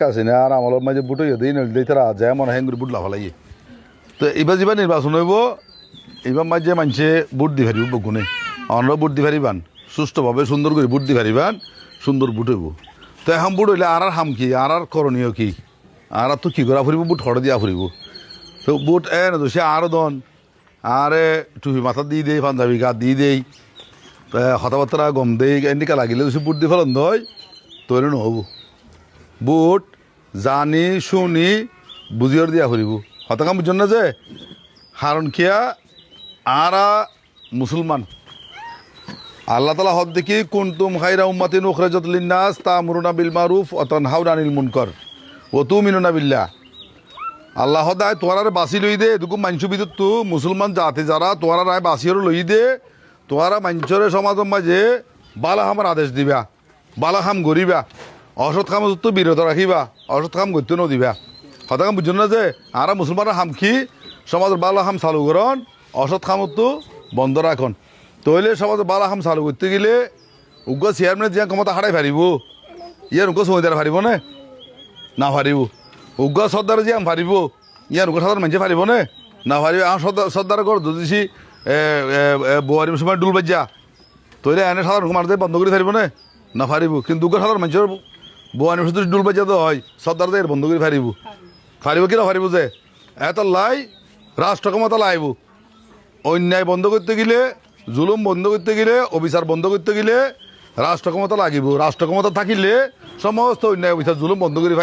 আছে না আর আমার মাঝে বুট হইয়া দিই নইলে তারা যায় মনে হয় বুট লাফালাই তো এবার যেবার নির্বাচন হইব এবার মাঝে মানুষে বুট দি ফারিব বগুনে আমরা বুট দি ফারিবান সুষ্ঠুভাবে সুন্দর করে বুট দি ফারিবান সুন্দর বুট হইব তো এখন বুট হইলে আর হাম কি আর করণীয় কি আর তো কী করা ফুরিব বুট হরে দিয়া ফুরিব তো বুট না তো সে আরও দন আরে টুপি মাথা দিয়ে দেই পাঞ্জাবি গা দিয়ে দেই কথাবার্তা গম দেই এনেকা লাগিলে সে বুট দিয়ে ফেলন হয় তৈরি নহব বুট জানি শুনি বুঝিয়র দিয়া ফুরিব হতাকাম বুঝছেন না যে কারণ কিয়া আরা মুসলমান আল্লাহ তালা হদ দেখি কুনতুম খাইরা উম্মাতিন উখরাজাত লিন্নাস তা'মুরুনা বিল মারুফ ওয়া তানহাউনা আনিল মুনকার ওয়া তু'মিনুনা বিল্লাহ আল্লাহ হদায় তোয়ারারে বাসি লই দে এটুকু মাঞ্চ ভিতর তো মুসলমান জাতি যারা তোয়ারা রায় বাসিও লই দে তোয়ারা মাঞ্চরে সমাজের মাঝে বালা হামার আদেশ দিবা বালা খাম গরিবা অসৎ কাম তো বিরত রাখিবা অসৎ কাম করতে নদিবা কথা কাম বুঝছেন না যে আর মুসলমানের হামকি সমাজের বালা হাম চালু করন অসৎ কাম তো বন্ধ রাখন তইলে সমাজের বালা হাম চালু করতে গেলে উগ্র চেয়ারম্যান যে ক্ষমতা হারাই পারিব ইয়ার উগ্র সময় পারিব না পারিব উগ্র সর্দার যে পারিব ইয়ার উগ্র সাধারণ মানুষে পারিব না পারিব আমার সর্দার কর দিছি বোয়ারি সময় ডুল বাজ্যা তইলে এনে সাধারণ মানুষদের বন্ধ করে পারিব না পারিব কিন্তু উগ্র সাধারণ মানুষের বোয়ারি যদি ডুল বাজ্যা তো হয় সর্দারদের বন্ধ করে পারিব পারিব কি না পারিব যে এত লাই রাষ্ট্র ক্ষমতা লাইব অন্যায় বন্ধ করতে গেলে জুলুম বন্ধ করতে গেলে অবিচার বন্ধ করতে গেলে রাষ্ট্র ক্ষমতা লাগিব রাষ্ট্র ক্ষমতা থাকিলে সমস্ত অন্যায় অবিচার জুলুম বন্ধ করে